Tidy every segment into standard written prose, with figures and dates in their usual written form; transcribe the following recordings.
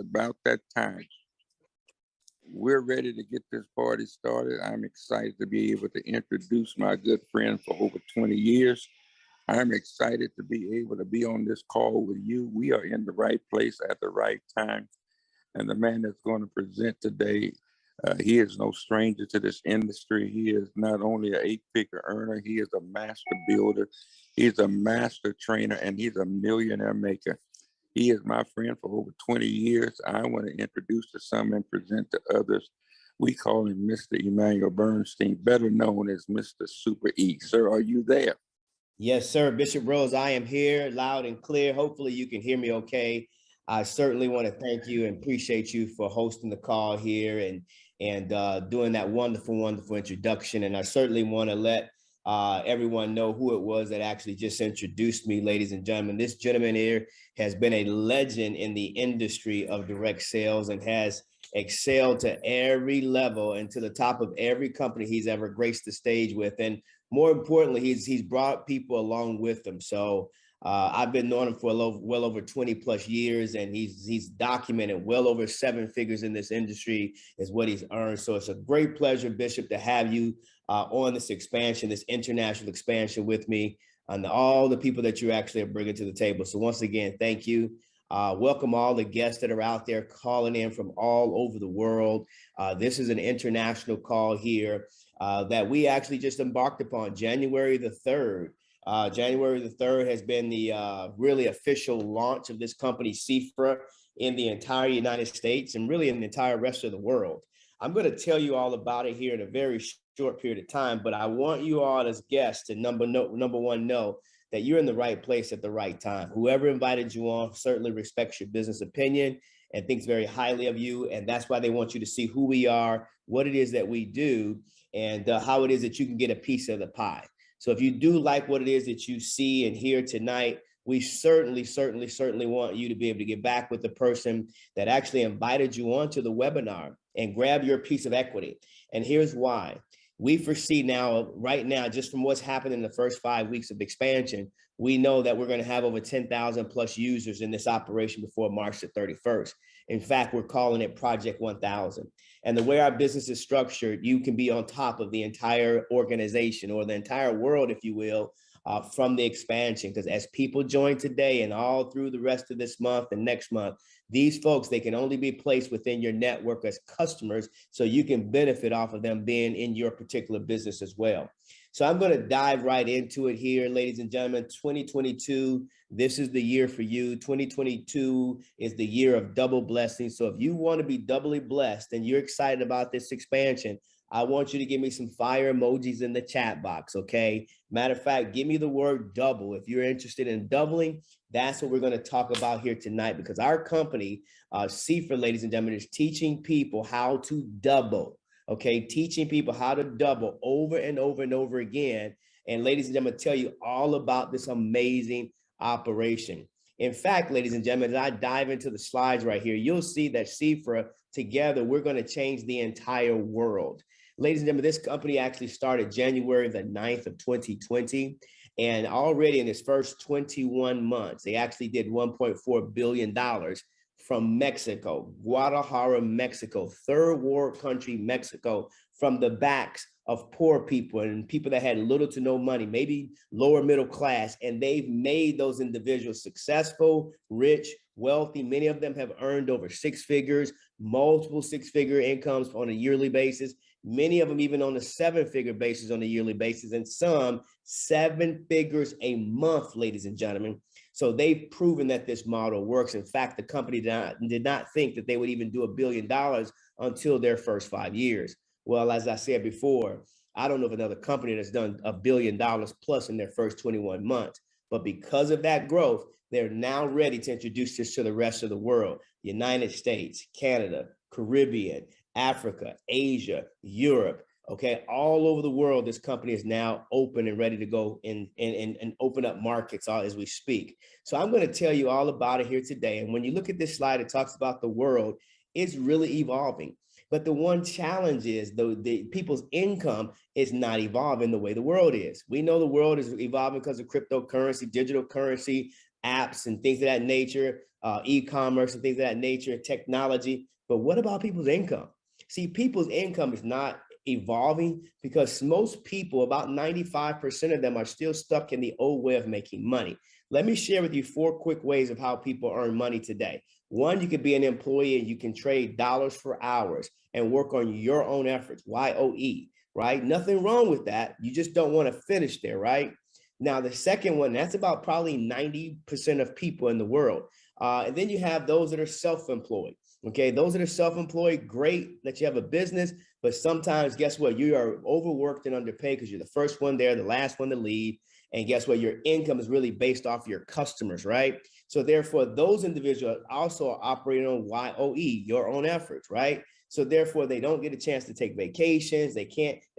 it's about that time. We're ready to get this party started. I'm excited to be able to introduce my good friend for over 20 years. I'm excited to be able to be on this call with you. We are in the right place at the right time. And the man that's going to present today, he is no stranger to this industry. He is not only an 8-figure earner, he is a master builder, he's a master trainer, and he's a millionaire maker. He is my friend for over 20 years. I want to introduce to some and present to others. We call him Mr. Emmanuel Bernstein, better known as Mr. Super E. Sir, are you there? Yes, sir. Bishop Rose, I am here loud and clear. Hopefully you can hear me okay. I certainly want to thank you and appreciate you for hosting the call here and doing that wonderful introduction. And I certainly want to let everyone know who it was that actually just introduced me, ladies and gentlemen. This gentleman here has been a legend in the industry of direct sales and has excelled to every level and to the top of every company he's ever graced the stage with. And more importantly, he's brought people along with him. So I've been knowing him for well over 20 plus years, and he's documented well over 7 figures in this industry is what he's earned. So it's a great pleasure, Bishop, to have you on this expansion, this international expansion with me, and all the people that you actually are bringing to the table. So once again, thank you. Welcome all the guests that are out there calling in from all over the world. This is an international call here that we actually just embarked upon January the 3rd. January the 3rd has been the really official launch of this company, Xifra, in the entire United States and really in the entire rest of the world. I'm going to tell you all about it here in a very short period of time, but I want you all as guests to number one know that you're in the right place at the right time. Whoever invited you on certainly respects your business opinion and thinks very highly of you. And that's why they want you to see who we are, what it is that we do, and how it is that you can get a piece of the pie. So if you do like what it is that you see and hear tonight, we certainly want you to be able to get back with the person that actually invited you onto the webinar and grab your piece of equity. And here's why. We foresee right now, just from what's happened in the first 5 weeks of expansion, we know that we're going to have over 10,000 plus users in this operation before March the 31st. In fact, we're calling it Project 1000. And the way our business is structured, you can be on top of the entire organization or the entire world, if you will, from the expansion. Because as people join today and all through the rest of this month and next month, these folks, they can only be placed within your network as customers so you can benefit off of them being in your particular business as well. So I'm going to dive right into it here, ladies and gentlemen. 2022, this is the year for you. 2022 is the year of double blessings. So if you want to be doubly blessed and you're excited about this expansion, I want you to give me some fire emojis in the chat box, okay? Matter of fact, give me the word double. If you're interested in doubling, that's what we're going to talk about here tonight, because our company, Xifra, ladies and gentlemen, is teaching people how to double, okay? Teaching people how to double over and over and over again. And ladies and gentlemen, tell you all about this amazing operation. In fact, ladies and gentlemen, as I dive into the slides right here, you'll see that Xifra, together, we're going to change the entire world. Ladies and gentlemen, this company actually started January the 9th of 2020. And already in its first 21 months, they actually did $1.4 billion from Mexico, Guadalajara, Mexico, third world country, Mexico, from the backs of poor people and people that had little to no money, maybe lower middle class. And they've made those individuals successful, rich, wealthy. Many of them have earned over 6 figures, multiple 6-figure incomes on a yearly basis. Many of them even on a 7-figure basis on a yearly basis, and some 7 figures a month, ladies and gentlemen. So they've proven that this model works. In fact, the company did not think that they would even do $1 billion until their first 5 years. Well, as I said before, I don't know of another company that's done $1 billion plus in their first 21 months. But because of that growth, they're now ready to introduce this to the rest of the world. United States, Canada, Caribbean, Africa, Asia, Europe, okay, all over the world, this company is now open and ready to go and open up markets as we speak. So I'm going to tell you all about it here today. And when you look at this slide, it talks about the world. It's really evolving. But the one challenge is the people's income is not evolving the way the world is. We know the world is evolving because of cryptocurrency, digital currency, apps, and things of that nature. e-commerce and things of that nature, technology. But what about people's income? See, people's income is not evolving because most people, about 95% of them, are still stuck in the old way of making money. Let me share with you 4 quick ways of how people earn money today. One, you could be an employee and you can trade dollars for hours and work on your own efforts, YOE, right? Nothing wrong with that. You just don't want to finish there, right? Now, the second one, that's about probably 90% of people in the world. And then you have those that are self-employed. Okay, those that are self-employed, great that you have a business, but sometimes guess what? You are overworked and underpaid because you're the first one there, the last one to leave. And guess what? Your income is really based off your customers, right? So therefore, those individuals also are operating on YOE, your own efforts, right? So therefore, they don't get a chance to take vacations. They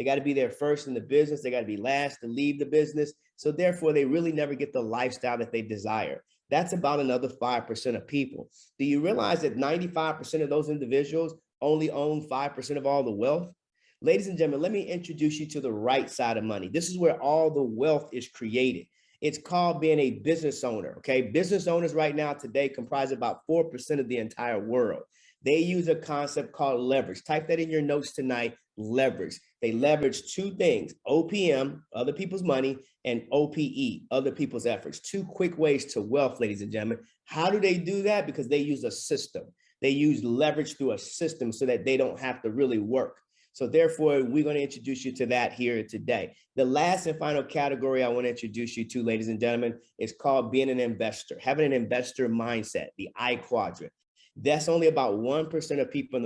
got to be there first in the business. They got to be last to leave the business. So therefore, they really never get the lifestyle that they desire. That's about another 5% of people. Do you realize that 95% of those individuals only own 5% of all the wealth? Ladies and gentlemen, let me introduce you to the right side of money. This is where all the wealth is created. It's called being a business owner, okay? Business owners right now today comprise about 4% of the entire world. They use a concept called leverage. Type that in your notes tonight, leverage. They leverage 2 things, OPM, other people's money, and OPE, other people's efforts. 2 quick ways to wealth, ladies and gentlemen. How do they do that? Because they use a system. They use leverage through a system so that they don't have to really work. So therefore, we're going to introduce you to that here today. The last and final category I want to introduce you to, ladies and gentlemen, is called being an investor, having an investor mindset, the I quadrant. That's only about 1% of people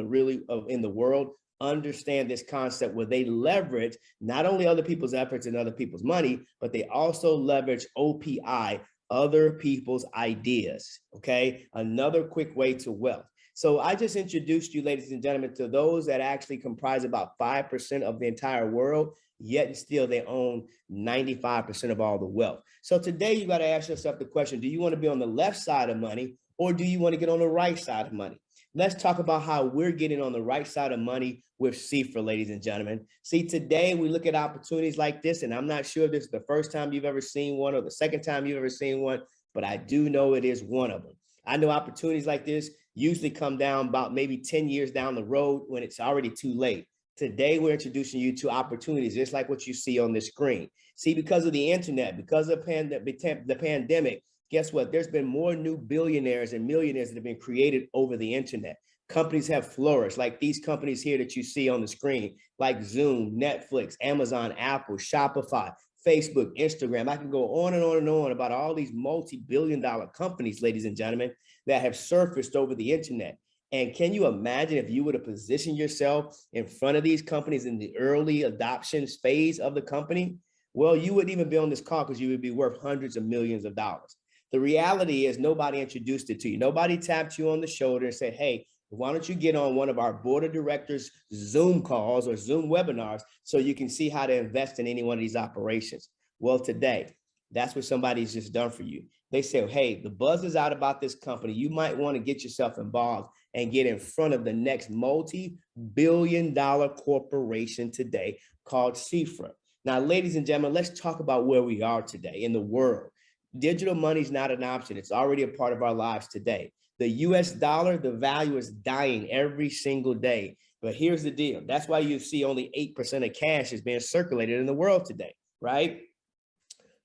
in the world understand this concept where they leverage not only other people's efforts and other people's money, but they also leverage OPI, other people's ideas. Okay, another quick way to wealth. So I just introduced you, ladies and gentlemen, to those that actually comprise about 5% of the entire world, yet still they own 95% of all the wealth. So today you got to ask yourself the question, do you want to be on the left side of money or do you want to get on the right side of money? Let's talk about how we're getting on the right side of money with Xifra, ladies and gentlemen. See, today we look at opportunities like this, and I'm not sure if this is the first time you've ever seen one or the second time you've ever seen one, but I do know it is one of them. I know opportunities like this usually come down about maybe 10 years down the road when it's already too late. Today, we're introducing you to opportunities just like what you see on the screen. See, because of the internet, because of the pandemic, guess what? There's been more new billionaires and millionaires that have been created over the internet. Companies have flourished, like these companies here that you see on the screen, like Zoom, Netflix, Amazon, Apple, Shopify, Facebook, Instagram. I can go on and on and on about all these multi-billion-dollar companies, ladies and gentlemen, that have surfaced over the internet. And can you imagine if you were to position yourself in front of these companies in the early adoption phase of the company? Well, you wouldn't even be on this call because you would be worth hundreds of millions of dollars. The reality is nobody introduced it to you. Nobody tapped you on the shoulder and said, hey, why don't you get on one of our board of directors Zoom calls or Zoom webinars so you can see how to invest in any one of these operations? Well, today, that's what somebody's just done for you. They say, hey, the buzz is out about this company. You might want to get yourself involved and get in front of the next multi-billion-dollar corporation today called Xifra. Now, ladies and gentlemen, let's talk about where we are today in the world. Digital money is not an option. It's already a part of our lives today. The US dollar, the value is dying every single day. But here's the deal. That's why you see only 8% of cash is being circulated in the world today, right?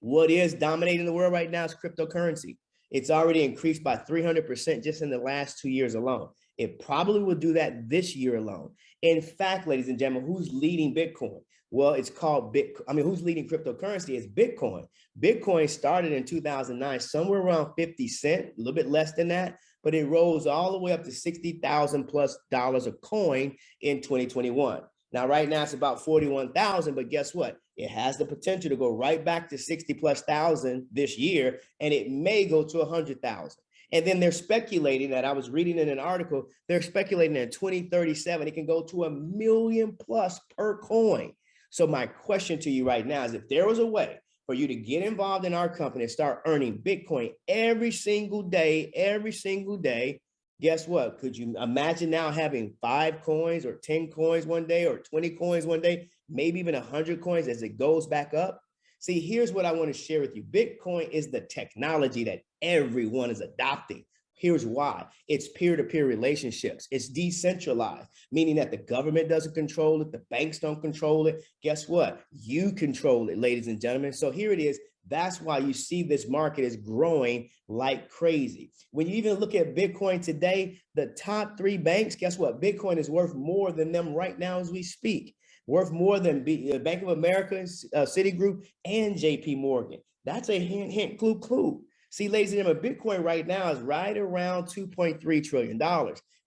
What is dominating the world right now is cryptocurrency. It's already increased by 300% just in the last 2 years alone. It probably will do that this year alone. In fact, ladies and gentlemen, who's leading Bitcoin? Well, it's called Bitcoin. Who's leading cryptocurrency? It's Bitcoin. Bitcoin started in 2009, somewhere around 50 cents, a little bit less than that, but it rose all the way up to $60,000 plus a coin in 2021. Now, right now it's about 41,000, but guess what? It has the potential to go right back to 60 plus thousand this year, and it may go to 100,000. And then they're speculating that I was reading in an article, they're speculating that in 2037, it can go to 1 million plus per coin. So my question to you right now is if there was a way for you to get involved in our company and start earning Bitcoin every single day, guess what? Could you imagine now having 5 coins or 10 coins one day or 20 coins one day, maybe even 100 coins as it goes back up? See, here's what I want to share with you. Bitcoin is the technology that everyone is adopting. Here's why. It's peer-to-peer relationships. It's decentralized, meaning that the government doesn't control it. The banks don't control it. Guess what? You control it, ladies and gentlemen. So here it is. That's why you see this market is growing like crazy. When you even look at Bitcoin today, the top 3 banks, guess what? Bitcoin is worth more than them right now as we speak. Worth more than Bank of America, Citigroup, and JP Morgan. That's a hint, hint, clue, clue. See, ladies and gentlemen, Bitcoin right now is right around $2.3 trillion.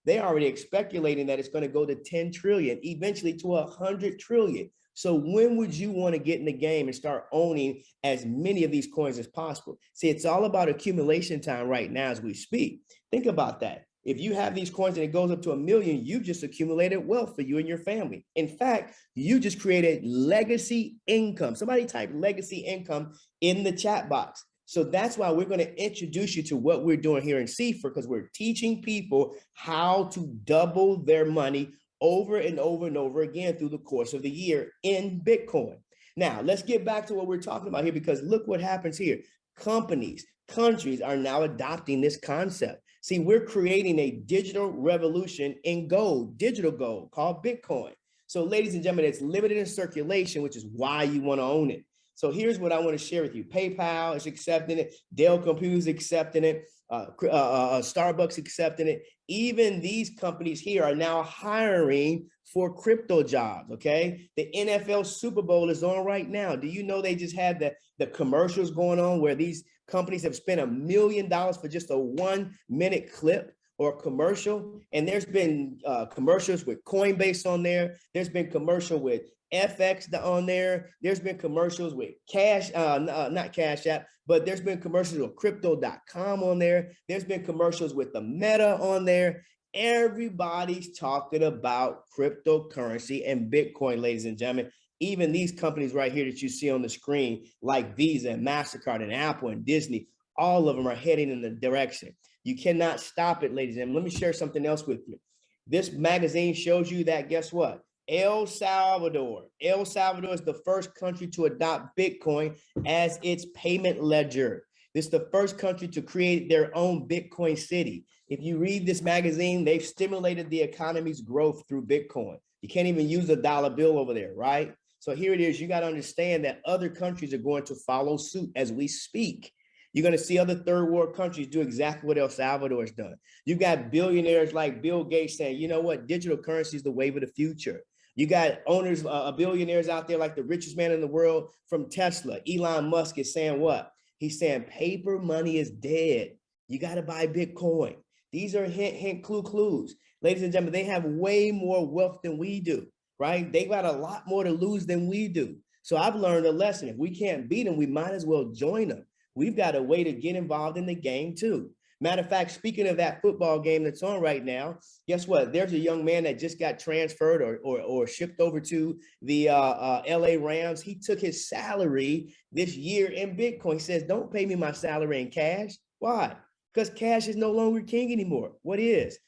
They're already speculating that it's going to go to 10 trillion, eventually to 100 trillion. So when would you want to get in the game and start owning as many of these coins as possible? See, it's all about accumulation time right now as we speak. Think about that. If you have these coins and it goes up to 1 million, you just accumulated wealth for you and your family. In fact, you just created legacy income. Somebody type legacy income in the chat box. So that's why we're going to introduce you to what we're doing here in Xifra, because we're teaching people how to double their money over and over and over again through the course of the year in Bitcoin. Now, let's get back to what we're talking about here, because look what happens here. Companies, countries are now adopting this concept. See, we're creating a digital revolution in gold, digital gold, called Bitcoin. So ladies and gentlemen, it's limited in circulation, which is why you want to own it. So here's what I want to share with you. PayPal is accepting it. Dell Computers accepting it. Starbucks accepting it. Even these companies here are now hiring for crypto jobs, okay? The NFL Super Bowl is on right now. Do you know they just had the commercials going on where these companies have spent $1 million for just a 1-minute clip or commercial? And there's been commercials with Coinbase on there. There's been commercial with FX on there. There's been commercials with Cash, not Cash App, but there's been commercials with crypto.com on there. There's been commercials with the Meta on there. Everybody's talking about cryptocurrency and Bitcoin, ladies and gentlemen. Even these companies right here that you see on the screen, like Visa and MasterCard and Apple and Disney, all of them are heading in the direction. You cannot stop it, ladies and gentlemen. Let me share something else with you. This magazine shows you that, guess what? El Salvador is the first country to adopt Bitcoin as its payment ledger. This is the first country to create their own Bitcoin city. If you read this magazine, they've stimulated the economy's growth through Bitcoin. You can't even use a dollar bill over there, right? So here it is. You got to understand that other countries are going to follow suit as we speak. You're going to see other third world countries do exactly what El Salvador has done. You've got billionaires like Bill Gates saying, you know what, digital currency is the wave of the future. You got owners, billionaires out there like the richest man in the world from Tesla. Elon Musk is saying what? He's saying paper money is dead. You got to buy Bitcoin. These are hint, hint, clue, clues. Ladies and gentlemen, they have way more wealth than we do, right? They got a lot more to lose than we do. So I've learned a lesson. If we can't beat them, we might as well join them. We've got a way to get involved in the game too. Matter of fact, speaking of that football game that's on right now, guess what? There's a young man that just got transferred or shipped over to the LA Rams. He took his salary this year in Bitcoin. He says, don't pay me my salary in cash. Why? Because cash is no longer king anymore. What is?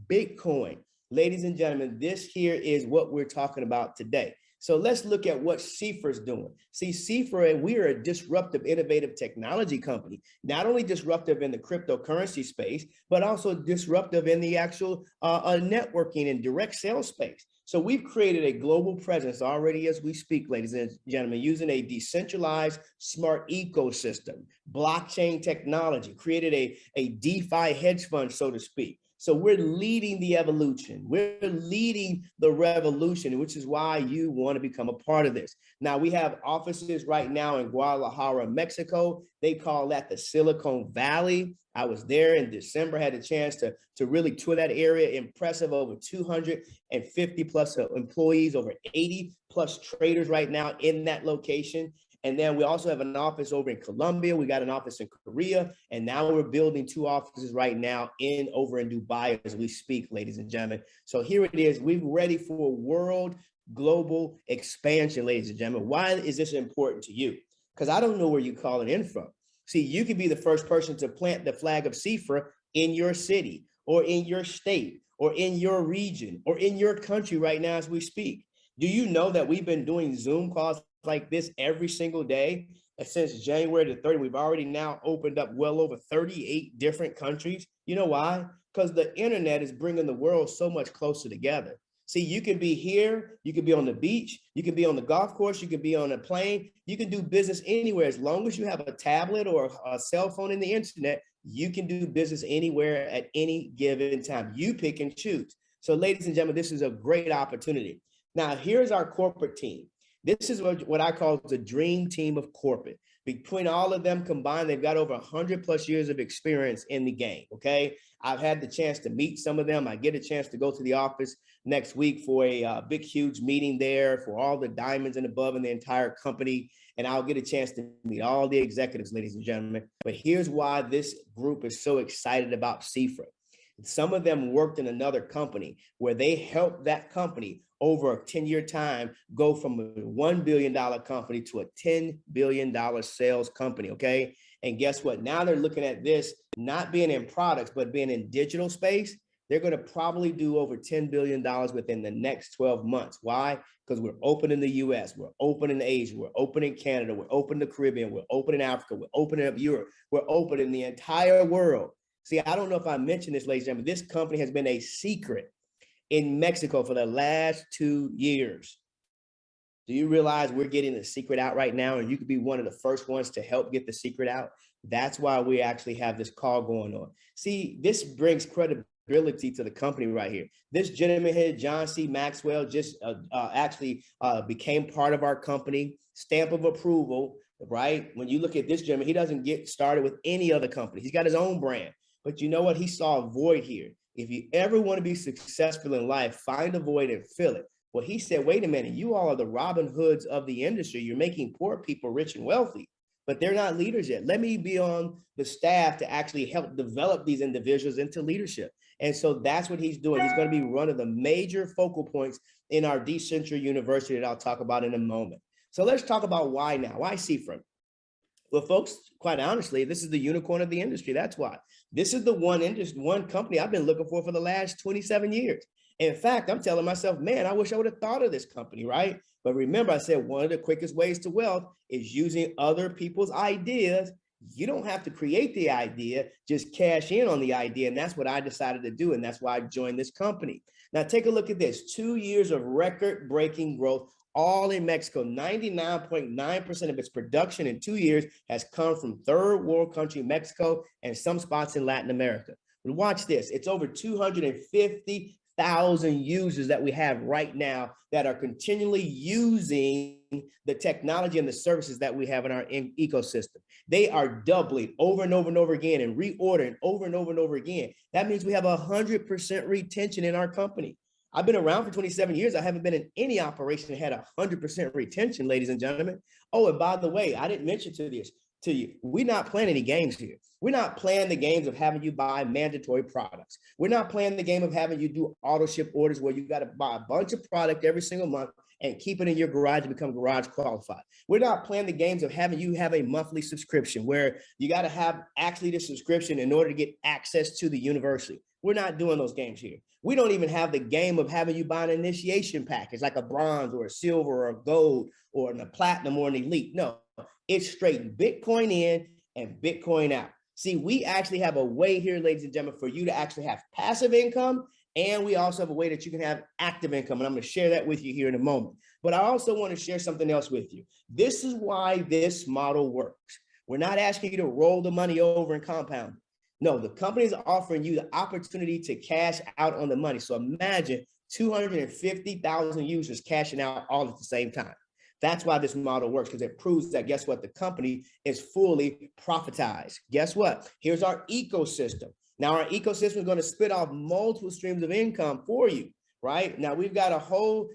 Bitcoin. Ladies and gentlemen, this here is what we're talking about today. So let's look at what Xifra is doing. See, Xifra, we are a disruptive, innovative technology company, not only disruptive in the cryptocurrency space, but also disruptive in the actual networking and direct sales space. So we've created a global presence already as we speak, ladies and gentlemen, using a decentralized smart ecosystem, blockchain technology, created a DeFi hedge fund, so to speak. So we're leading the evolution. We're leading the revolution, which is why you want to become a part of this. Now, we have offices right now in Guadalajara, Mexico. They call that the Silicon Valley. I was there in December, had a chance to really tour that area. Impressive, over 250 plus employees, over 80 plus traders right now in that location. And then we also have an office over in Colombia. We got an office in Korea. And now we're building 2 offices right now over in Dubai as we speak, ladies and gentlemen. So here it is. We're ready for world global expansion, ladies and gentlemen. Why is this important to you? Because I don't know where you call it in from. See, you could be the first person to plant the flag of Xifra in your city or in your state or in your region or in your country right now as we speak. Do you know that we've been doing Zoom calls like this every single day? since January the 30th, we've already now opened up well over 38 different countries. You know why? Because the internet is bringing the world so much closer together. See, you can be here, you can be on the beach, you can be on the golf course, you can be on a plane, you can do business anywhere. As long as you have a tablet or a cell phone in the internet, you can do business anywhere at any given time. You pick and choose. So ladies and gentlemen, this is a great opportunity. Now, here's our corporate team. This is what I call the dream team of corporate. Between all of them combined, they've got over 100+ years of experience in the game, okay? I've had the chance to meet some of them. I get a chance to go to the office next week for a big, huge meeting there for all the diamonds and above in the entire company. And I'll get a chance to meet all the executives, ladies and gentlemen. But here's why this group is so excited about Xifra. Some of them worked in another company where they helped that company over a 10-year time go from a $1 billion company to a $10 billion sales company, okay? And guess what? Now they're looking at this not being in products, but being in digital space. They're going to probably do over $10 billion within the next 12 months. Why? Because we're open in the US, we're open in Asia, we're open in Canada, we're open in the Caribbean, we're open in Africa, we're opening up Europe, we're open in the entire world. See, I don't know if I mentioned this, ladies and gentlemen, this company has been a secret in Mexico for the last 2 years. Do you realize we're getting the secret out right now, and you could be one of the first ones to help get the secret out? That's why we actually have this call going on. See, this brings credibility to the company right here. This gentleman here, John C. Maxwell, just actually became part of our company, stamp of approval, right? When you look at this gentleman, he doesn't get started with any other company. He's got his own brand. But you know what? He saw a void here. If you ever want to be successful in life, find a void and fill it. Well, he said, wait a minute, you all are the Robin Hoods of the industry. You're making poor people rich and wealthy, but they're not leaders yet. Let me be on the staff to actually help develop these individuals into leadership. And so that's what he's doing. He's going to be one of the major focal points in our decentral university that I'll talk about in a moment. So let's talk about why now. Why Xifra? Well, folks, quite honestly, this is the unicorn of the industry. That's why. This is the one company I've been looking for the last 27 years. In fact, I'm telling myself, man, I wish I would have thought of this company, right? But remember, I said one of the quickest ways to wealth is using other people's ideas. You don't have to create the idea, just cash in on the idea. And that's what I decided to do. And that's why I joined this company. Now, take a look at this. 2 years of record-breaking growth, all in Mexico. 99.9% of its production in 2 years has come from third world country, Mexico, and some spots in Latin America. But watch this. It's over 250,000 users that we have right now that are continually using the technology and the services that we have in our ecosystem. They are doubling over and over and over again and reordering over and over and over again. That means we have 100% retention in our company. I've been around for 27 years. I haven't been in any operation that had 100% retention, ladies and gentlemen. Oh, and by the way, I didn't mention to you, we're not playing any games here. We're not playing the games of having you buy mandatory products. We're not playing the game of having you do auto ship orders where you got to buy a bunch of product every single month and keep it in your garage to become garage qualified. We're not playing the games of having you have a monthly subscription where you got to have actually the subscription in order to get access to the university. We're not doing those games here. We don't even have the game of having you buy an initiation package like a bronze or a silver or a gold or a platinum or an elite. No, it's straight Bitcoin in and Bitcoin out. See, we actually have a way here, ladies and gentlemen, for you to actually have passive income. And we also have a way that you can have active income. And I'm going to share that with you here in a moment. But I also want to share something else with you. This is why this model works. We're not asking you to roll the money over and compound. No, the company is offering you the opportunity to cash out on the money. So imagine 250,000 users cashing out all at the same time. That's why this model works, because it proves that, guess what? The company is fully profitized. Guess what? Here's our ecosystem. Now, our ecosystem is going to spit off multiple streams of income for you, right? Now, we've got a whole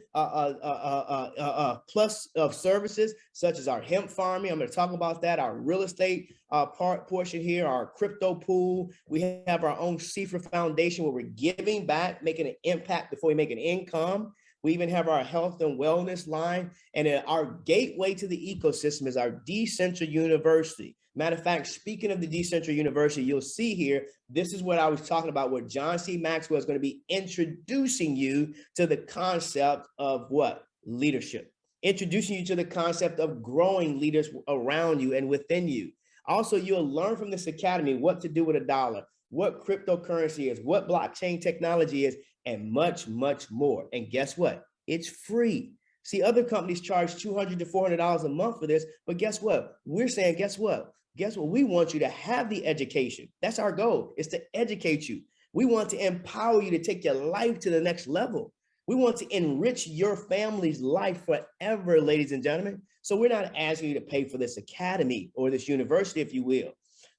plus of services, such as our hemp farming. I'm going to talk about that, our real estate portion here, our crypto pool. We have our own Xifra Foundation where we're giving back, making an impact before we make an income. We even have our health and wellness line. And then our gateway to the ecosystem is our decentral university. Matter of fact, speaking of the decentral university, you'll see here, this is what I was talking about, where John C. Maxwell is going to be introducing you to the concept of what? Leadership. introducing you to the concept of growing leaders around you and within you. Also, you'll learn from this academy what to do with a dollar, what cryptocurrency is, what blockchain technology is, and much, much more. And guess what? It's free. See, other companies charge $200 to $400 a month for this, but guess what? We're saying, guess what? Guess what? We want you to have the education. That's our goal, is to educate you. We want to empower you to take your life to the next level. We want to enrich your family's life forever, ladies and gentlemen. So we're not asking you to pay for this academy or this university, if you will.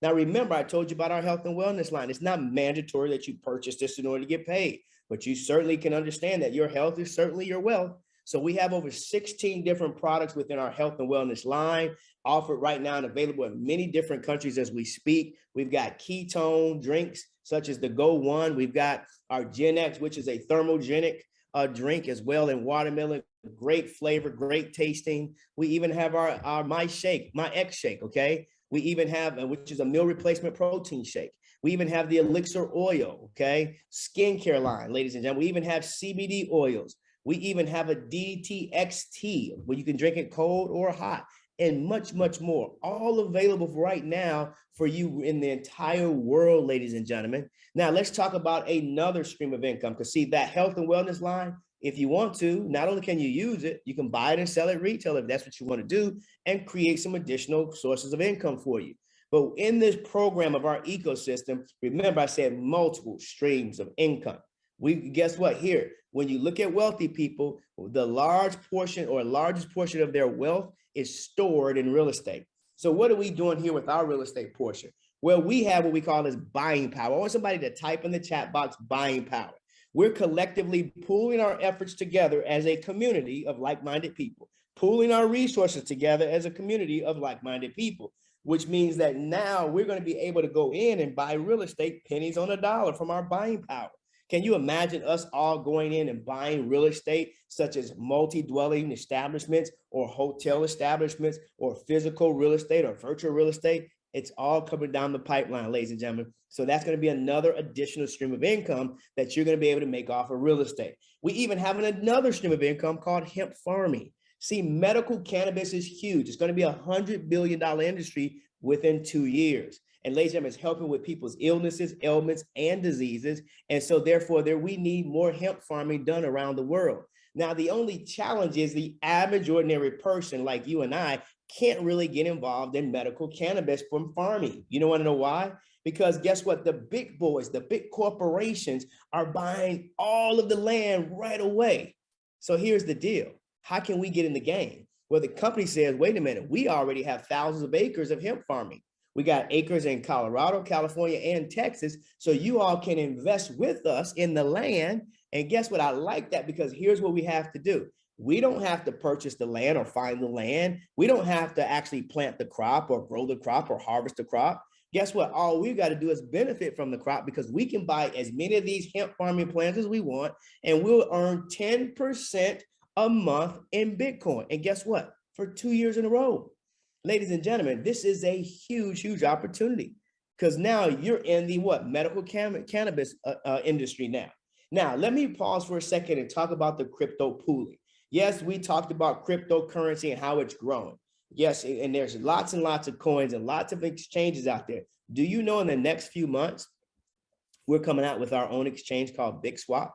Now, remember, I told you about our health and wellness line. It's not mandatory that you purchase this in order to get paid, but you certainly can understand that your health is certainly your wealth. So we have over 16 different products within our health and wellness line, offered right now and available in many different countries as we speak. We've got ketone drinks, such as the Go One. We've got our Gen X, which is a thermogenic drink as well, in watermelon. Great flavor, great tasting. We even have our My X Shake, okay? We even have, which is a meal replacement protein shake. We even have the Elixir oil, okay? Skincare line, ladies and gentlemen. We even have CBD oils. We even have a DTXT, where you can drink it cold or hot, and much, much more. All available right now for you in the entire world, ladies and gentlemen. Now, let's talk about another stream of income, because see, that health and wellness line, if you want to, not only can you use it, you can buy it and sell it retail if that's what you want to do, and create some additional sources of income for you. But in this program of our ecosystem, remember I said multiple streams of income. Guess what? Here, when you look at wealthy people, the largest portion of their wealth is stored in real estate. So what are we doing here with our real estate portion? Well, we have what we call as buying power. I want somebody to type in the chat box, buying power. We're collectively pooling our efforts together as a community of like-minded people, pooling our resources together as a community of like-minded people, which means that now we're going to be able to go in and buy real estate pennies on a dollar from our buying power. Can you imagine us all going in and buying real estate, such as multi-dwelling establishments or hotel establishments or physical real estate or virtual real estate? It's all coming down the pipeline, ladies and gentlemen. So that's going to be another additional stream of income that you're going to be able to make off of real estate. We even have another stream of income called hemp farming. See, medical cannabis is huge. It's going to be $100 billion industry within 2 years. And ladies and gentlemen, it's helping with people's illnesses, ailments, and diseases. And so therefore, we need more hemp farming done around the world. Now, the only challenge is the average ordinary person like you and I can't really get involved in medical cannabis from farming. You don't want to know why? Because guess what? The big boys, the big corporations are buying all of the land right away. So here's the deal. How can we get in the game? Well, the company says, wait a minute, we already have thousands of acres of hemp farming. We got acres in Colorado, California, and Texas. So you all can invest with us in the land. And guess what? I like that, because here's what we have to do. We don't have to purchase the land or find the land. We don't have to actually plant the crop or grow the crop or harvest the crop. Guess what? All we've got to do is benefit from the crop, because we can buy as many of these hemp farming plants as we want, and we'll earn 10% a month in Bitcoin. And guess what? For 2 years in a row. Ladies and gentlemen, this is a huge, huge opportunity, because now you're in the medical cannabis industry now. Now, let me pause for a second and talk about the crypto pooling. Yes, we talked about cryptocurrency and how it's growing. Yes, and there's lots and lots of coins and lots of exchanges out there. Do you know in the next few months, we're coming out with our own exchange called BigSwap.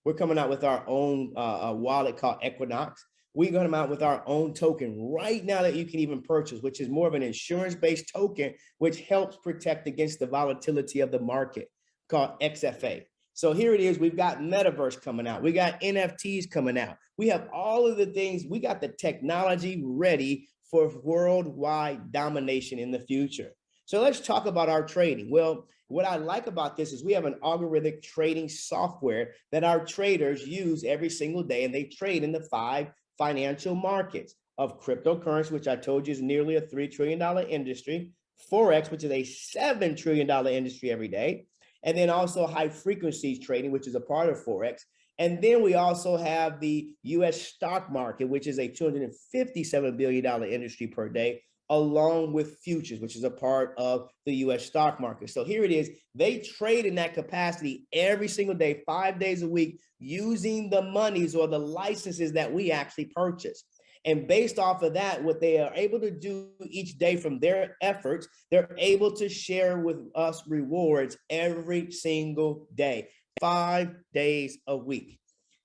We're coming out with our own wallet called Equinox. We're going to come out with our own token right now that you can even purchase, which is more of an insurance-based token, which helps protect against the volatility of the market, called XFA. So here it is. We've got metaverse coming out. We got NFTs coming out. We have all of the things. We got the technology ready for worldwide domination in the future. So let's talk about our trading. Well, what I like about this is we have an algorithmic trading software that our traders use every single day, and they trade in the 5 financial markets of cryptocurrency, which I told you is nearly a $3 trillion industry, Forex, which is a $7 trillion industry every day, and then also high frequency trading, which is a part of Forex. And then we also have the US stock market, which is a $257 billion industry per day, along with futures, which is a part of the US stock market. So here it is. They trade in that capacity every single day, 5 days a week, using the monies or the licenses that we actually purchase. And based off of that, what they are able to do each day from their efforts, they're able to share with us rewards every single day, 5 days a week.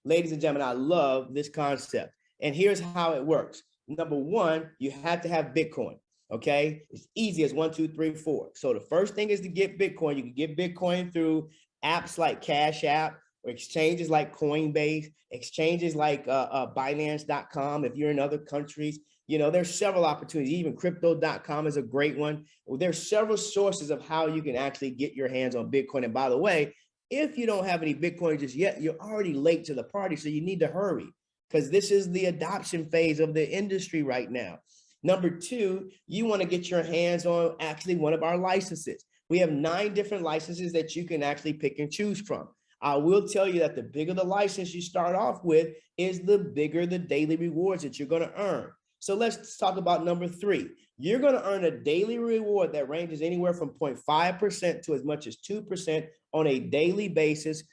Ladies and gentlemen, I love this concept. And here's how it works. Number one, you have to have Bitcoin. Okay, it's easy as 1, 2, 3, 4. So the first thing is to get Bitcoin. You can get Bitcoin through apps like Cash App, or exchanges like Coinbase, exchanges like Binance.com. If you're in other countries, you know, there's several opportunities. Even crypto.com is a great one. There's several sources of how you can actually get your hands on Bitcoin. And by the way, if you don't have any Bitcoin just yet, you're already late to the party. So you need to hurry, because this is the adoption phase of the industry right now. Number two, you want to get your hands on actually one of our licenses. We have 9 different licenses that you can actually pick and choose from. I will tell you that the bigger the license you start off with is the bigger the daily rewards that you're going to earn. So let's talk about number 3. You're going to earn a daily reward that ranges anywhere from 0.5% to as much as 2% on a daily basis,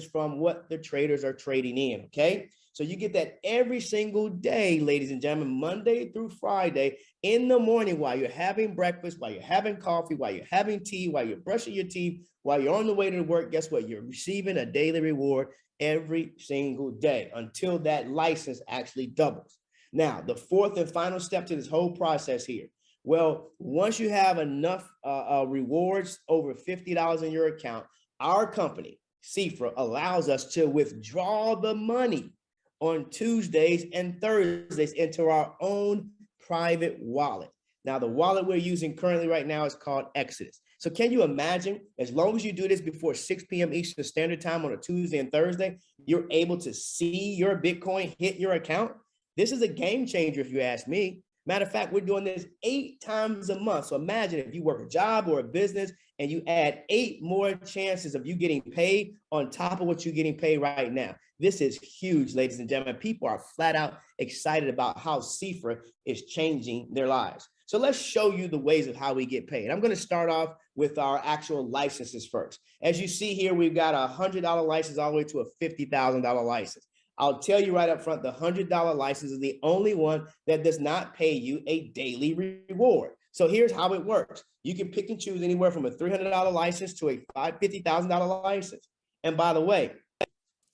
from what the traders are trading in. Okay. So you get that every single day, ladies and gentlemen, Monday through Friday, in the morning, while you're having breakfast, while you're having coffee, while you're having tea, while you're brushing your teeth, while you're on the way to work. Guess what? You're receiving a daily reward every single day until that license actually doubles. Now, the fourth and final step to this whole process here. Well, once you have enough rewards over $50 in your account, our company, Xifra, allows us to withdraw the money on Tuesdays and Thursdays into our own private wallet. Now, the wallet we're using currently right now is called Exodus. So can you imagine, as long as you do this before 6 p.m. Eastern Standard Time on a Tuesday and Thursday, you're able to see your Bitcoin hit your account? This is a game changer if you ask me. Matter of fact, we're doing this 8 times a month. So imagine if you work a job or a business and you add 8 more chances of you getting paid on top of what you're getting paid right now. This is huge, ladies and gentlemen. People are flat out excited about how Xifra is changing their lives. So let's show you the ways of how we get paid. I'm going to start off with our actual licenses first. As you see here, we've got a $100 license all the way to a $50,000 license. I'll tell you right up front, the $100 license is the only one that does not pay you a daily reward. So here's how it works. You can pick and choose anywhere from a $300 license to a $50,000 license. And by the way,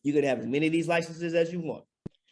you can have as many of these licenses as you want.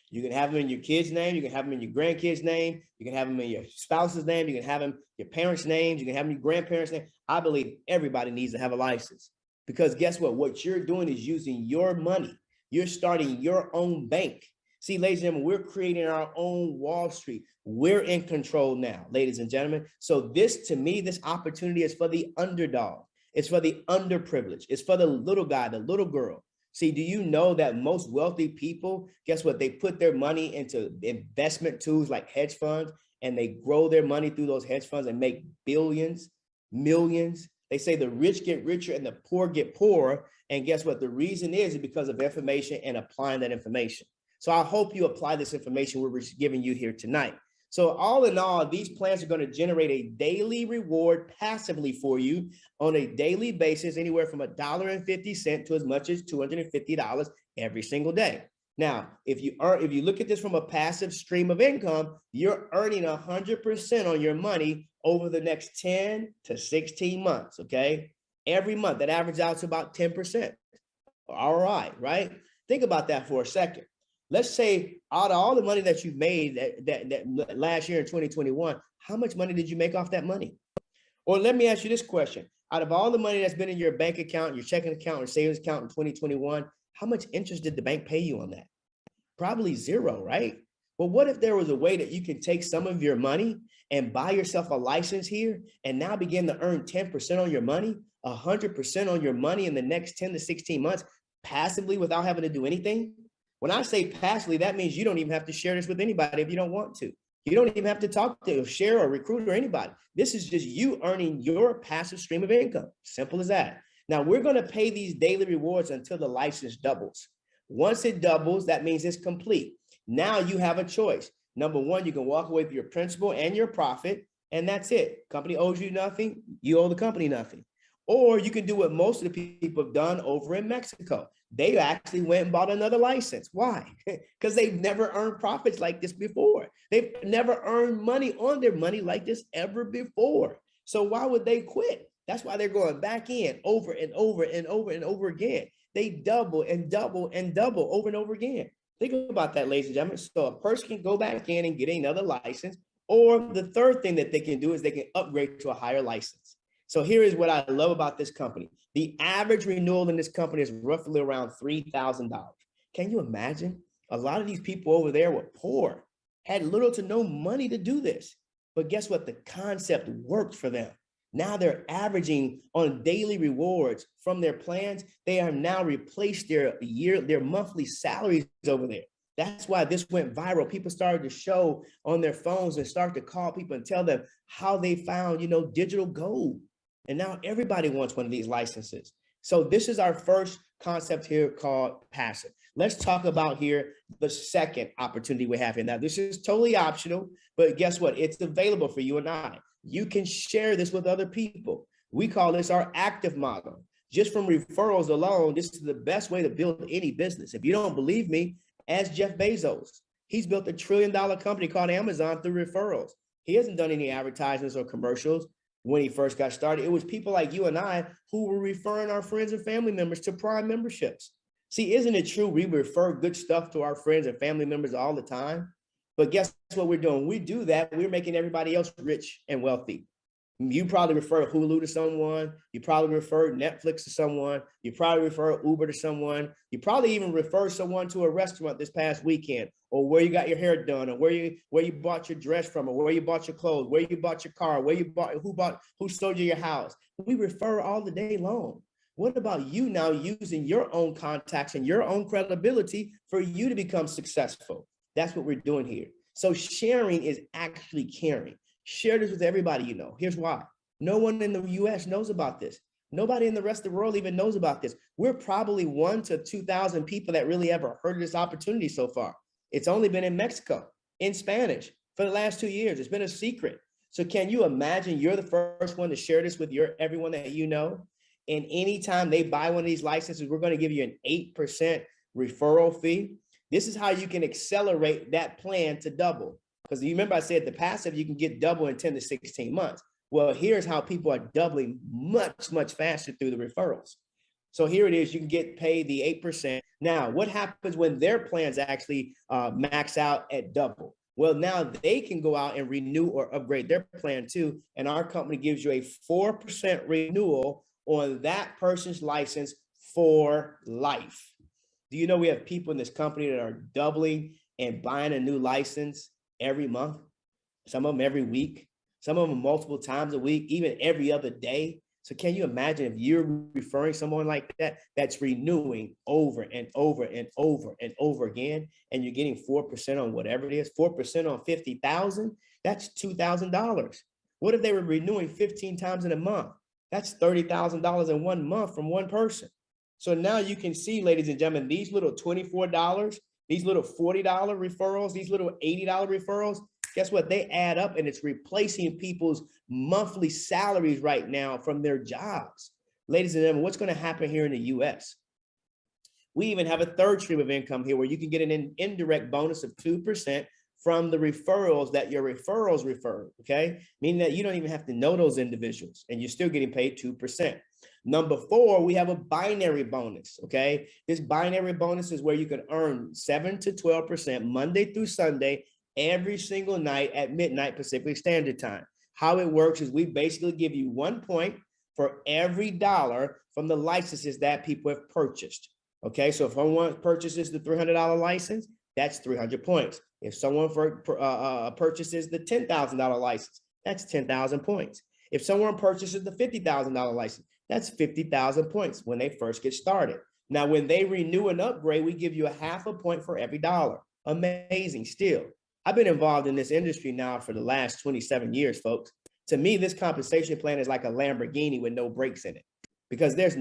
You can have them in your kid's name. You can have them in your grandkid's name. You can have them in your spouse's name. You can have them in your parents' names. You can have them in your grandparents' name. I believe everybody needs to have a license, because guess what? What you're doing is using your money. You're starting your own bank. See, ladies and gentlemen, we're creating our own Wall Street. We're in control now, ladies and gentlemen. So this, to me, this opportunity is for the underdog. It's for the underprivileged. It's for the little guy, the little girl. See, do you know that most wealthy people, guess what? They put their money into investment tools like hedge funds, and they grow their money through those hedge funds and make billions, millions. They say the rich get richer and the poor get poorer. And guess what? The reason is because of information and applying that information. So I hope you apply this information we're giving you here tonight. So all in all, these plans are going to generate a daily reward passively for you on a daily basis, anywhere from $1.50 to as much as $250 every single day. Now, if you look at this from a passive stream of income, you're earning 100% on your money over the next 10 to 16 months, okay? Every month, that averages out to about 10%. All right? Think about that for a second. Let's say out of all the money that you've made that last year in 2021, how much money did you make off that money? Or let me ask you this question. Out of all the money that's been in your bank account, your checking account, or savings account in 2021, how much interest did the bank pay you on that? Probably zero, right? Well, what if there was a way that you can take some of your money and buy yourself a license here and now begin to earn 10% on your money, 100% on your money in the next 10 to 16 months passively without having to do anything? When I say passively, that means you don't even have to share this with anybody if you don't want to. You don't even have to talk to, share, or recruit or anybody. This is just you earning your passive stream of income. Simple as that. Now, we're going to pay these daily rewards until the license doubles. Once it doubles, that means it's complete. Now you have a choice. Number one, you can walk away with your principal and your profit, and that's it. Company owes you nothing. You owe the company nothing. Or you can do what most of the people have done over in Mexico. They actually went and bought another license. Why? Because they've never earned profits like this before. They've never earned money on their money like this ever before. So why would they quit? That's why they're going back in over and over and over and over again. They double and double and double over and over again. Think about that, ladies and gentlemen. So a person can go back in and get another license, or the third thing that they can do is they can upgrade to a higher license. So here is what I love about this company. The average renewal in this company is roughly around $3,000. Can you imagine? A lot of these people over there were poor, had little to no money to do this. But guess what? The concept worked for them. Now they're averaging on daily rewards from their plans. They have now replaced their monthly salaries over there. That's why this went viral. People started to show on their phones and start to call people and tell them how they found, digital gold. And now everybody wants one of these licenses. So this is our first concept here called passive. Let's talk about here the second opportunity we have here. Now, this is totally optional, but guess what? It's available for you and I. You can share this with other people. We call this our active model. Just from referrals alone, this is the best way to build any business. If you don't believe me, ask Jeff Bezos. He's built a $1 trillion company called Amazon through referrals. He hasn't done any advertisements or commercials. When he first got started, it was people like you and I who were referring our friends and family members to Prime memberships. See, isn't it true? We refer good stuff to our friends and family members all the time. But guess what we're doing? We do that. We're making everybody else rich and wealthy. You probably refer Hulu to someone. You probably refer Netflix to someone. You probably refer Uber to someone. You probably even refer someone to a restaurant this past weekend, or where you got your hair done, or where you bought your dress from, or where you bought your clothes, where you bought your car, who sold you your house. We refer all the day long. What about you now using your own contacts and your own credibility for you to become successful? That's what we're doing here. So sharing is actually caring. Share this with everybody you know. Here's why. No one in the US knows about this. Nobody in the rest of the world even knows about this. We're probably 1,000 to 2,000 people that really ever heard of this opportunity so far. It's only been in Mexico, in Spanish, for the last 2 years. It's been a secret. So can you imagine you're the first one to share this with everyone that you know? And anytime they buy one of these licenses, we're going to give you an 8% referral fee. This is how you can accelerate that plan to double. Because you remember I said the passive, you can get double in 10 to 16 months. Well, here's how people are doubling much, much faster through the referrals. So here it is, you can get paid the 8%. Now, what happens when their plans actually max out at double? Well, now they can go out and renew or upgrade their plan too. And our company gives you a 4% renewal on that person's license for life. Do you know we have people in this company that are doubling and buying a new license every month? Some of them every week, some of them multiple times a week, even every other day. So can you imagine if you're referring someone like that, that's renewing over and over and over and over again, and you're getting 4% on whatever it is, 4% on 50,000, that's $2,000. What if they were renewing 15 times in a month? That's $30,000 in 1 month from one person. So now you can see, ladies and gentlemen, these little $24, these little $40 referrals, these little $80 referrals, guess what? They add up, and it's replacing people's monthly salaries right now from their jobs. Ladies and gentlemen, what's going to happen here in the US? We even have a third stream of income here where you can get an indirect bonus of 2% from the referrals that your referrals refer, okay? Meaning that you don't even have to know those individuals and you're still getting paid 2%. Number 4, we have a binary bonus, okay? This binary bonus is where you can earn 7 to 12% Monday through Sunday, every single night at midnight Pacific Standard Time. How it works is we basically give you 1 point for every dollar from the licenses that people have purchased, okay? So if someone purchases the $300 license, that's 300 points. If someone purchases the $10,000 license, that's 10,000 points. If someone purchases the $50,000 license, that's 50,000 points when they first get started. Now, when they renew and upgrade, we give you a half a point for every dollar. Amazing still. I've been involved in this industry now for the last 27 years, folks. To me, this compensation plan is like a Lamborghini with no brakes in it, because there's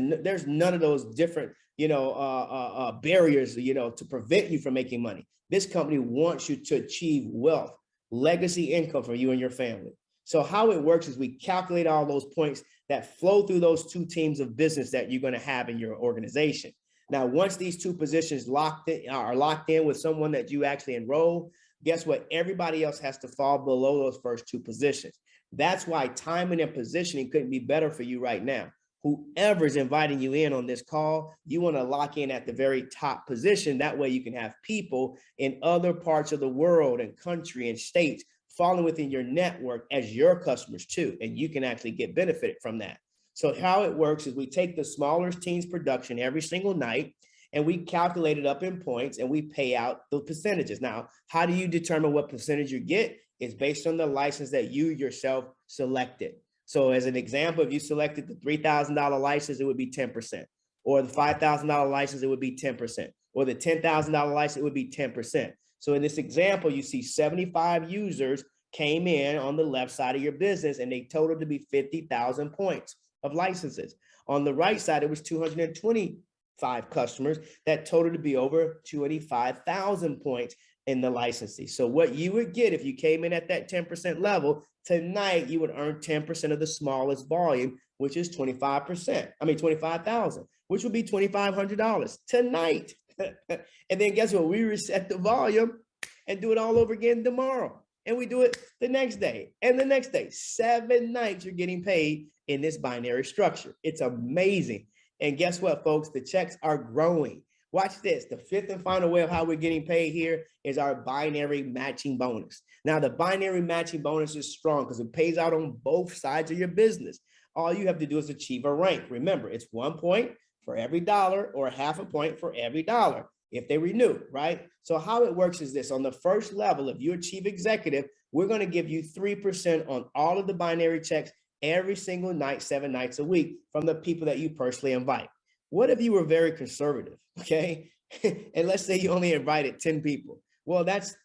none of those different, barriers, to prevent you from making money. This company wants you to achieve wealth, legacy income for you and your family. So how it works is we calculate all those points that flow through those two teams of business that you're going to have in your organization. Now, once these two positions are locked in with someone that you actually enroll, guess what? Everybody else has to fall below those first two positions. That's why timing and positioning couldn't be better for you right now. Whoever's inviting you in on this call, you want to lock in at the very top position. That way you can have people in other parts of the world and country and states falling within your network as your customers too, and you can actually get benefited from that. So how it works is we take the smaller team's production every single night and we calculate it up in points and we pay out the percentages. Now, how do you determine what percentage you get? It's based on the license that you yourself selected. So as an example, if you selected the $3,000 license, it would be 10%, or the $5,000 license, it would be 10%, or the $10,000 license, it would be 10%. So in this example, you see 75 users came in on the left side of your business and they totaled to be 50,000 points of licenses. On the right side, it was 225 customers that totaled to be over 25,000 points in the licensing. So what you would get if you came in at that 10% level, tonight you would earn 10% of the smallest volume, which is 25,000, which would be $2,500 tonight. And then guess what? We reset the volume and do it all over again tomorrow. And we do it the next day and the next day. 7 nights you're getting paid in this binary structure. It's amazing. And guess what, folks? The checks are growing. Watch this. The fifth and final way of how we're getting paid here is our binary matching bonus. Now, the binary matching bonus is strong because it pays out on both sides of your business. All you have to do is achieve a rank. Remember, it's 1 point for every dollar or half a point for every dollar if they renew, right? So how it works is this. On the first level, if you achieve executive, we're going to give you 3% on all of the binary checks every single night, 7 nights a week from the people that you personally invite. What if you were very conservative, okay? And let's say you only invited 10 people. Well, that's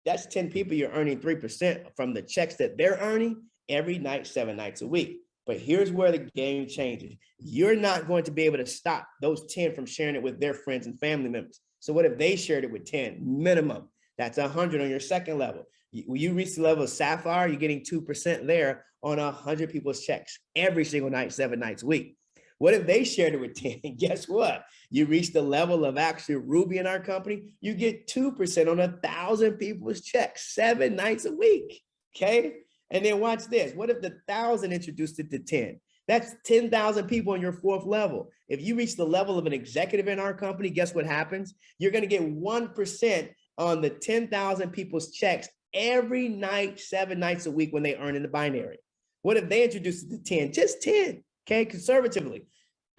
10 people you're earning 3% from the checks that they're earning every night, 7 nights a week. But here's where the game changes. You're not going to be able to stop those 10 from sharing it with their friends and family members. So what if they shared it with 10 minimum? That's 100 on your second level. When you reach the level of Sapphire, you're getting 2% there on 100 people's checks every single night, 7 nights a week. What if they shared it with 10? Guess what? You reach the level of actually Ruby in our company, you get 2% on 1,000 people's checks 7 nights a week, okay? And then watch this. What if the 1,000 introduced it to 10? That's 10,000 people on your 4th level. If you reach the level of an executive in our company, guess what happens? You're going to get 1% on the 10,000 people's checks every night, 7 nights a week when they earn in the binary. What if they introduced it to 10? Just 10. Okay, conservatively,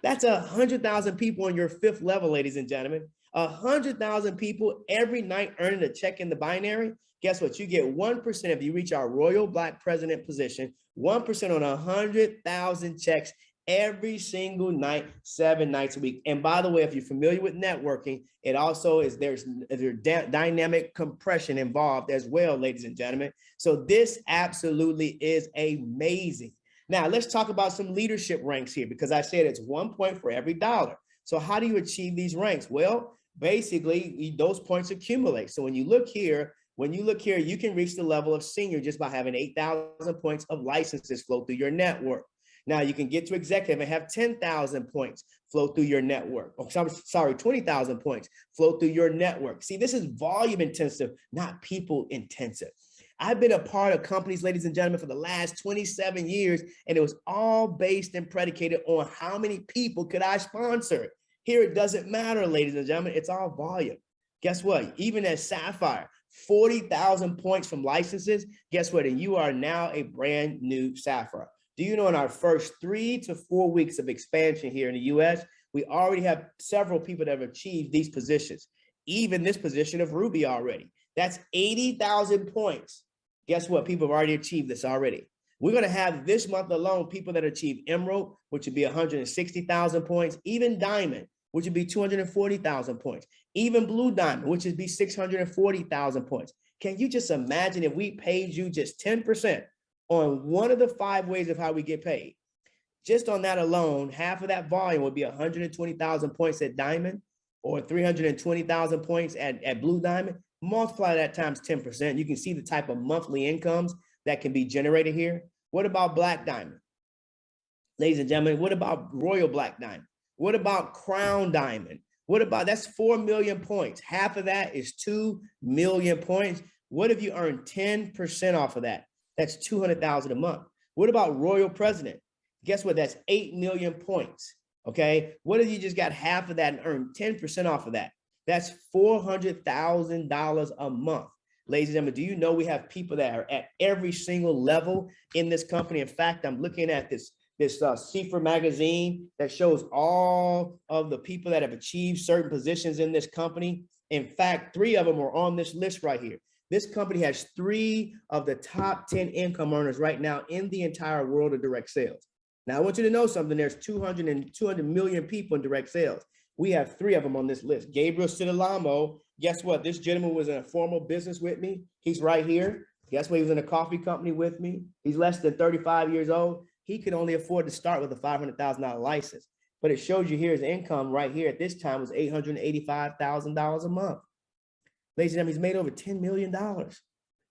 that's 100,000 people on your 5th level, ladies and gentlemen. 100,000 people every night earning a check in the binary. Guess what? You get 1% if you reach our Royal Black President position, 1% on 100,000 checks every single night, 7 nights a week. And by the way, if you're familiar with networking, it also is there's dynamic compression involved as well, ladies and gentlemen. So this absolutely is amazing. Now, let's talk about some leadership ranks here because I said it's 1 point for every dollar. So how do you achieve these ranks? Well, basically, those points accumulate. So when you look here, you can reach the level of senior just by having 8,000 points of licenses flow through your network. Now, you can get to executive and have 10,000 points flow through your network. Oh, sorry, 20,000 points flow through your network. See, this is volume intensive, not people intensive. I've been a part of companies, ladies and gentlemen, for the last 27 years, and it was all based and predicated on how many people could I sponsor. Here, it doesn't matter, ladies and gentlemen, it's all volume. Guess what? Even at Sapphire, 40,000 points from licenses, guess what? And you are now a brand new Sapphire. Do you know in our first 3 to 4 weeks of expansion here in the US, we already have several people that have achieved these positions, even this position of Ruby already. That's 80,000 points. Guess what? People have already achieved this already. We're going to have this month alone people that achieve Emerald, which would be 160,000 points, even Diamond, which would be 240,000 points, even Blue Diamond, which would be 640,000 points. Can you just imagine if we paid you just 10% on one of the 5 ways of how we get paid? Just on that alone, half of that volume would be 120,000 points at Diamond or 320,000 points at Blue Diamond. Multiply that times 10%. You can see the type of monthly incomes that can be generated here. What about Black Diamond? Ladies and gentlemen, what about Royal Black Diamond? What about Crown Diamond? What about, that's 4 million points. Half of that is 2 million points. What if you earn 10% off of that? That's 200,000 a month. What about Royal President? Guess what? That's 8 million points. Okay. What if you just got half of that and earned 10% off of that? That's $400,000 a month. Ladies and gentlemen, do you know we have people that are at every single level in this company? In fact, I'm looking at this Xifra magazine that shows all of the people that have achieved certain positions in this company. In fact, 3 of them are on this list right here. This company has 3 of the top 10 income earners right now in the entire world of direct sales. Now, I want you to know something. There's 200 million people in direct sales. We have 3 of them on this list. Gabriel Cinelamo, guess what? This gentleman was in a formal business with me. He's right here. Guess what? He was in a coffee company with me. He's less than 35 years old. He could only afford to start with a $500,000 license. But it shows you here his income right here at this time was $885,000 a month. Ladies and gentlemen, he's made over $10 million.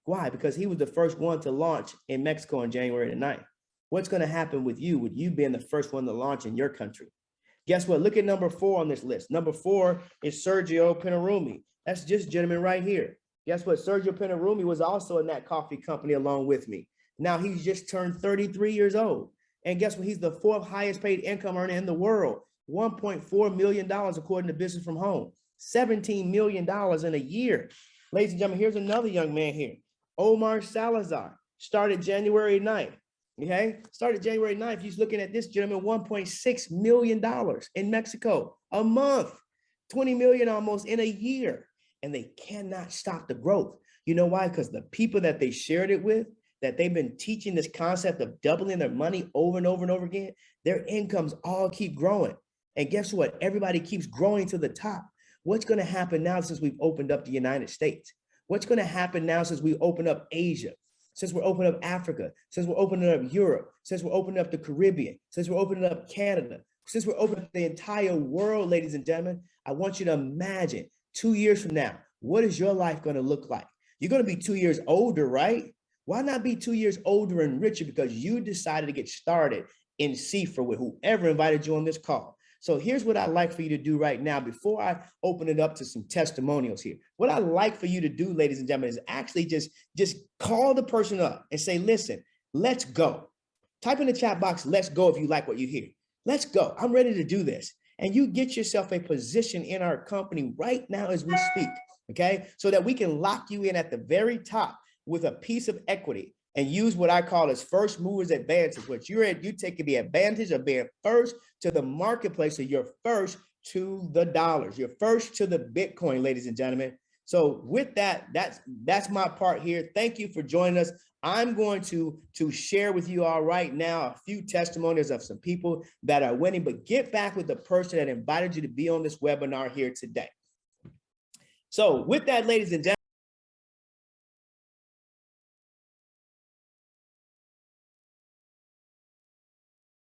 Why? Because he was the first one to launch in Mexico on January the 9th. What's going to happen with you being the first one to launch in your country? Guess what? Look at number 4 on this list. Number 4 is Sergio Pinarumi. That's this gentleman right here. Guess what? Sergio Pinarumi was also in that coffee company along with me. Now he's just turned 33 years old. And guess what? He's the 4th highest paid income earner in the world. $1.4 million according to Business from Home. $17 million in a year. Ladies and gentlemen, here's another young man here. Omar Salazar started January 9th. Okay, started January 9th. He's looking at this gentleman, $1.6 million in Mexico a month, 20 million almost in a year. And they cannot stop the growth. You know why? Because the people that they shared it with, that they've been teaching this concept of doubling their money over and over and over again, their incomes all keep growing. And guess what? Everybody keeps growing to the top. What's going to happen now since we've opened up the United States? What's going to happen now since we opened up Asia? Since we're opening up Africa, since we're opening up Europe, since we're opening up the Caribbean, since we're opening up Canada, since we're opening up the entire world, ladies and gentlemen, I want you to imagine 2 years from now, what is your life going to look like? You're going to be 2 years older, right? Why not be 2 years older and richer? Because you decided to get started in Xifra with whoever invited you on this call. So here's what I'd like for you to do right now before I open it up to some testimonials here. What I'd like for you to do, ladies and gentlemen, is actually just call the person up and say, listen, let's go. Type in the chat box, let's go if you like what you hear. Let's go. I'm ready to do this. And you get yourself a position in our company right now as we speak, okay? So that we can lock you in at the very top with a piece of equity and use what I call as first movers advantage, which you take the advantage of being first to the marketplace. So you're first to the dollars, you're first to the Bitcoin, ladies and gentlemen. So with that, that's my part here. Thank you for joining us. I'm going to share with you all right now a few testimonies of some people that are winning, but get back with the person that invited you to be on this webinar here today. So with that, ladies and gentlemen,